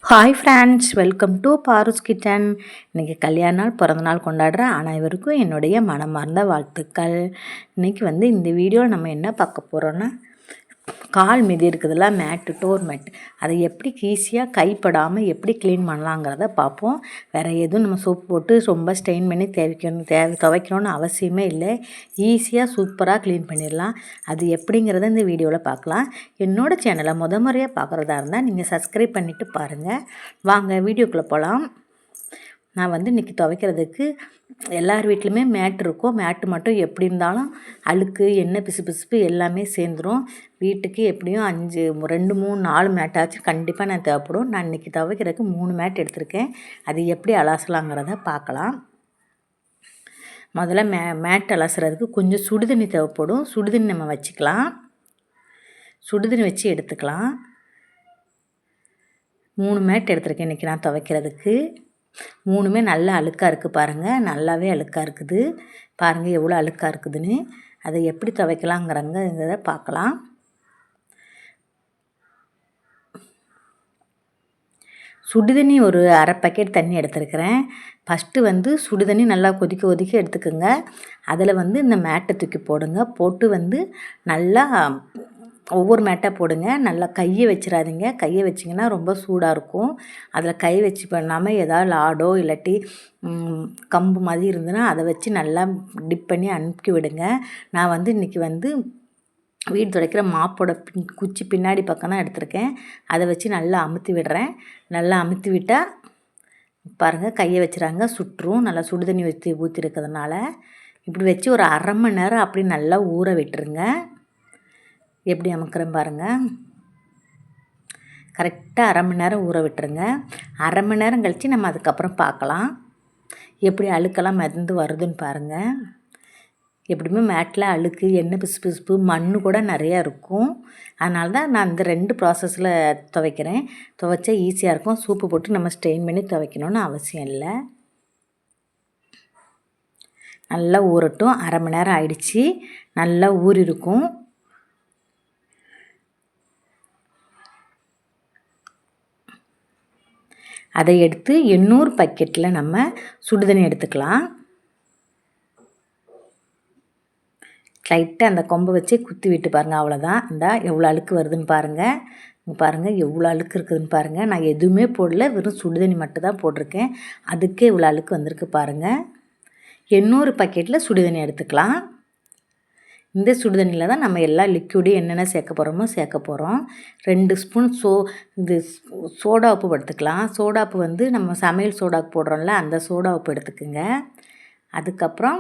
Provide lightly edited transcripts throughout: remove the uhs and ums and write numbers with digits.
Hi friends, welcome to Paru's kitchen. இன்றைக்கி கல்யாண நாள், பிறந்த நாள் கொண்டாடுற அனைவருக்கும் என்னுடைய மனமார்ந்த வாழ்த்துக்கள். இன்றைக்கி இந்த வீடியோவில் நம்ம என்ன பார்க்க போகிறோன்னா, கால் மிதி இருக்குதுல்ல, மேட்டு, டோர் மேட், அதை எப்படி ஈஸியாக கைப்படாமல் எப்படி க்ளீன் பண்ணலாங்கிறத பார்ப்போம். வேறு எதுவும் நம்ம சோப்பு போட்டு ரொம்ப ஸ்டெயின் பண்ணி துவைக்கணும்னு அவசியமே இல்லை. ஈஸியாக சூப்பராக க்ளீன் பண்ணிடலாம். அது எப்படிங்கிறத இந்த வீடியோவில் பார்க்கலாம். என்னோடய சேனலை முறையாக பார்க்குறதா இருந்தால் நீங்கள் சப்ஸ்கிரைப் பண்ணிவிட்டு பாருங்கள். வாங்க வீடியோக்குள்ளே போகலாம். நான் இன்றைக்கி துவைக்கிறதுக்கு எல்லார் வீட்லையுமே மேட் இருக்கும். மேட்டு மட்டும் எப்படி இருந்தாலும் அழுக்கு, எண்ணெய், பிசுபிசுப்பு எல்லாமே சேர்ந்துடும். வீட்டுக்கு எப்படியும் 5, 2, 3, 4 மேட்டாச்சும் கண்டிப்பாக நான் தேவைப்படும். நான் இன்றைக்கி துவைக்கிறதுக்கு 3 மேட் எடுத்திருக்கேன். அது எப்படி அலசலாங்கிறத பார்க்கலாம். முதல்ல மேட் அலசுறதுக்கு கொஞ்சம் சுடுதண்ணி தேவைப்படும். சுடுதண்ணி நம்ம வச்சுக்கலாம். சுடுதண்ணி வச்சு எடுத்துக்கலாம். 3 மேட் எடுத்திருக்கேன் இன்றைக்கி நான் துவைக்கிறதுக்கு. 3மே நல்லா அழுக்காக இருக்குது பாருங்கள். நல்லாவே அழுக்காக இருக்குது பாருங்கள், எவ்வளோ அழுக்காக இருக்குதுன்னு. அதை எப்படி துவைக்கலாங்கிறத பார்க்கலாம். சுடுதண்ணி ஒரு அரை பாக்கெட் தண்ணி எடுத்துருக்கிறேன். ஃபஸ்ட்டு சுடுதண்ணி நல்லா கொதிக்க எடுத்துக்கோங்க. அதில் இந்த மேட்டை தூக்கி போடுங்க. போட்டு நல்லா ஒவ்வொரு மேட்டாக போடுங்க. நல்லா கையை வச்சிடாதீங்க. கையை வச்சிங்கன்னா ரொம்ப சூடாக இருக்கும். அதில் கை வச்சு பண்ணாமல் ஏதாவது லாடோ இல்லாட்டி கம்பு மாதிரி இருந்ததுன்னா அதை வச்சு நல்லா டிப் பண்ணி அனுப்பி விடுங்க. நான் இன்றைக்கி வீடு துடைக்கிற மாப்போட குச்சி பின்னாடி பக்கம் தான் எடுத்திருக்கேன். அதை வச்சு நல்லா அமுத்தி விடுறேன். நல்லா அமுத்தி விட்டால் பாருங்கள், கையை வச்சுறாங்க, சுட்டுரும். நல்லா சுடுதண்ணி ஊற்றிருக்கிறதுனால இப்படி வச்சு ஒரு அரை மணி நேரம் அப்படி நல்லா ஊற விட்டுருங்க. எப்படி அமுக்கிறேன் பாருங்கள். கரெக்டாக அரை மணி நேரம் ஊற விட்டுருங்க. அரை மணி நேரம் கழித்து நம்ம அதுக்கப்புறம் பார்க்கலாம் எப்படி அழுக்கெல்லாம் மிதந்து வருதுன்னு பாருங்கள். எப்படியுமே மேட்டில் அழுக்கு, எண்ணெய், பிசுபிசுப்பு, மண் கூட நிறையா இருக்கும். அதனால தான் நான் இந்த 2 ப்ராசஸில் துவைக்கிறேன். துவைச்சா ஈஸியாக இருக்கும். சூப்பு போட்டு நம்ம ஸ்ட்ரெயின் பண்ணி துவைக்கணும்னு அவசியம் இல்லை. நல்லா ஊறட்டும். அரை மணி நேரம் ஆயிடுச்சு. நல்லா ஊறிருக்கும். அதை எடுத்து 800 பக்கெட்டில் நம்ம சுடுதண்ணி எடுத்துக்கலாம். லைட்டாக அந்த கொம்பை வச்சு குத்தி விட்டு பாருங்கள். அவ்வளோதான். எவ்வளோ அழுக்கு வருதுன்னு பாருங்கள். பாருங்கள் எவ்வளோ அழுக்கு இருக்குதுன்னு பாருங்கள். நான் எதுவுமே போடல, வெறும் சுடுதண்ணி மட்டும் தான் போட்டிருக்கேன். அதுக்கே இவ்வளோ அழுக்கு வந்திருக்கு பாருங்கள். 800 பக்கெட்டில் சுடுதண்ணி எடுத்துக்கலாம். இந்த சுடுதண்ணியில் தான் நம்ம எல்லா லிக்விடும் என்னென்ன சேர்க்க போகிறோமோ சேர்க்க போகிறோம். 2 ஸ்பூன் சோடா உப்பு எடுத்துக்கலாம். சோடா உப்பு நம்ம சமையல் சோடா போடுறோம்ல, அந்த சோடா உப்பு எடுத்துக்குங்க. அதுக்கப்புறம்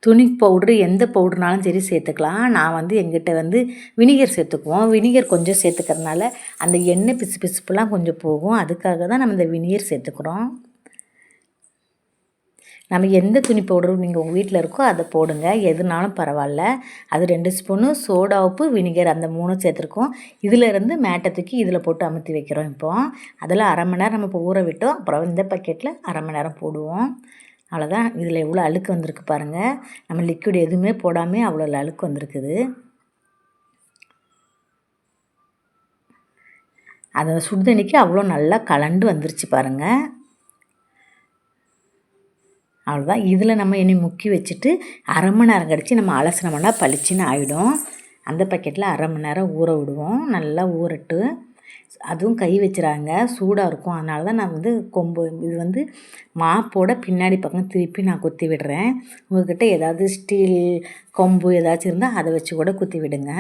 துணி பவுட்ரு, எந்த பவுட்ருனாலும் சரி சேர்த்துக்கலாம். நான் எங்கிட்ட வினிகர் சேர்த்துக்குவோம். வினிகர் கொஞ்சம் சேர்த்துக்கிறதுனால அந்த எண்ணெய் பிசுப்புலாம் கொஞ்சம் போகும். அதுக்காக தான் நம்ம இந்த வினிகர் சேர்த்துக்கிறோம். நம்ம எந்த துணி பவுடரு நீங்கள் உங்கள் வீட்டில் இருக்கோ அதை போடுங்க, எதுனாலும் பரவாயில்ல. அது 2 ஸ்பூனு சோடா உப்பு, வினிகர், அந்த 3 சேர்த்துருக்கோம். இதிலேருந்து மேட்டை தூக்கி இதில் போட்டு அமுத்தி வைக்கிறோம். இப்போது அதில் அரை மணி நேரம் நம்ம இப்போ ஊற விட்டோம். அப்புறம் இந்த பக்கெட்டில் அரை மணி நேரம் போடுவோம். அவ்வளோதான். இதில் எவ்வளோ அழுக்கு வந்திருக்கு பாருங்கள். நம்ம லிக்விட் எதுவுமே போடாமல் அவ்வளோ அழுக்கு வந்திருக்குது. அதை சுடுதண்ணிக்கு அவ்வளோ நல்லா கலண்டு வந்துருச்சு பாருங்கள். அவ்வளோதான். இதில் நம்ம இனி முக்கி வச்சுட்டு அரை மணி நேரம் கழித்து நம்ம அலசினோம்னா பளிச்சுன்னு ஆகிடும். அந்த பக்கெட்டில் அரை மணி நேரம் ஊற விடுவோம். நல்லா ஊறட்டு. அதுவும் கை வச்சுறாங்க, சூடாக இருக்கும். அதனால தான் நான் கொம்பு இது மாப்போட பின்னாடி பக்கம் திருப்பி நான் குத்தி விடுறேன். உங்கள்கிட்ட ஏதாவது ஸ்டீல் கொம்பு ஏதாச்சும் இருந்தால் அதை வச்சு கூட குத்தி விடுங்க.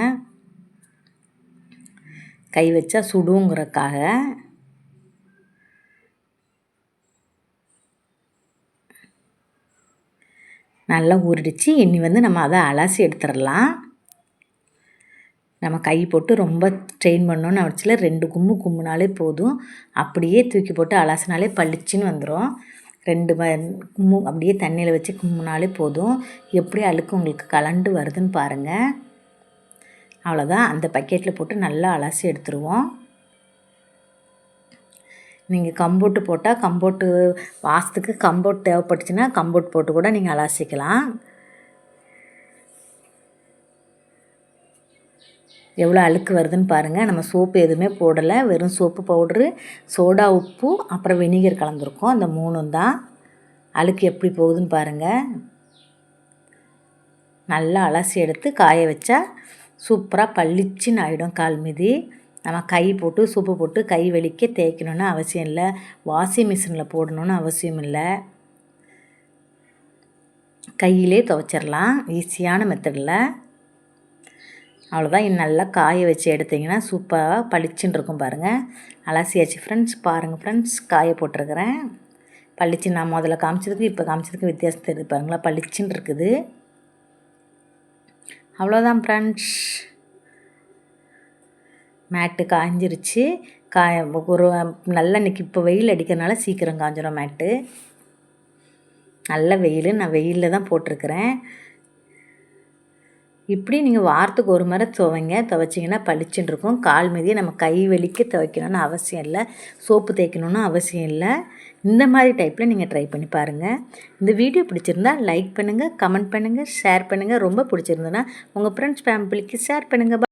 கை வச்சா சுடுங்கிறக்காக. நல்லா ஊறிடுச்சு. இனி நம்ம அதை அலசி எடுத்துடலாம். நம்ம கை போட்டு ரொம்ப ஸ்ட்ரெயின் பண்ணோன்னு அவச்சில் 2 கும்முனாலே போதும். அப்படியே தூக்கி போட்டு அலசினாலே பளிச்சுன்னு வந்துடும். 2 கும்மு அப்படியே தண்ணியில் வச்சு கும்முனாலே போதும். எப்படி அழுக்கு உங்களுக்கு கலண்டு வருதுன்னு பாருங்கள். அவ்வளோதான். அந்த பக்கெட்டில் போட்டு நல்லா அலசி எடுத்துருவோம். நீங்கள் கம்போட்டு போட்டால் கம்போட்டு வாசத்துக்கு கம்போட் தேவைப்பட்டுச்சுன்னா கம்போட் போட்டு கூட நீங்கள் அலசிக்கலாம். எவ்வளோ அழுக்கு வருதுன்னு பாருங்கள். நம்ம சோப்பு எதுவுமே போடலை, வெறும் சோப்பு பவுட்ரு, சோடா உப்பு, அப்புறம் வினிகர் கலந்துருக்கோம். அந்த 3 தான். அழுக்கு எப்படி போகுதுன்னு பாருங்கள். நல்லா அலசி எடுத்து காய வச்சா சூப்பராக பளிச்சுன்னு ஆகிடும் கால் மிதி. நம்ம கை போட்டு சோப்பு போட்டு கை வலிக்க தேய்க்கணுன்னு அவசியம் இல்லை, வாஷிங் மிஷினில் போடணுன்னு அவசியம் இல்லை, கையிலே துவைச்சிடலாம் ஈஸியான மெத்தடில். அவ்வளோதான். நல்லா காய வச்சு எடுத்திங்கன்னா சூப்பராக பளிச்சுன்னு இருக்கும் பாருங்கள். அலசியாச்சு ஃப்ரெண்ட்ஸ். பாருங்கள் ஃப்ரெண்ட்ஸ், காய போட்டிருக்கிறேன். பளிச்சு நான் முதல்ல காமிச்சதுக்கு இப்போ காமிச்சதுக்கு வித்தியாசம் தெரியுது பாருங்களா, பளிச்சுன்னு இருக்குது. அவ்வளோதான் ஃப்ரெண்ட்ஸ், மேட்டு காய்ஞ்சிருச்சு. ஒரு நல்ல இன்றைக்கி இப்போ வெயில் அடிக்கிறதுனால சீக்கிரம் காய்ஞ்சிடும் மேட்டு. நல்ல வெயில், நான் வெயிலில் தான் போட்டிருக்கிறேன். இப்படி நீங்கள் வாரத்துக்கு ஒரு முறை துவைச்சிங்கன்னா பளிச்சுன்னு இருக்கும். கால் மீதியை நம்ம கை வலிக்க துவைக்கணும்னு அவசியம் இல்லை, சோப்பு தேய்க்கணுன்னு அவசியம் இல்லை. இந்த மாதிரி டைப்பில் நீங்கள் ட்ரை பண்ணி பாருங்கள். இந்த வீடியோ பிடிச்சிருந்தா லைக் பண்ணுங்கள், கமெண்ட் பண்ணுங்கள், ஷேர் பண்ணுங்கள். ரொம்ப பிடிச்சிருந்ததுன்னா உங்கள் ஃப்ரெண்ட்ஸ் ஃபேமிலிக்கு ஷேர் பண்ணுங்கள்.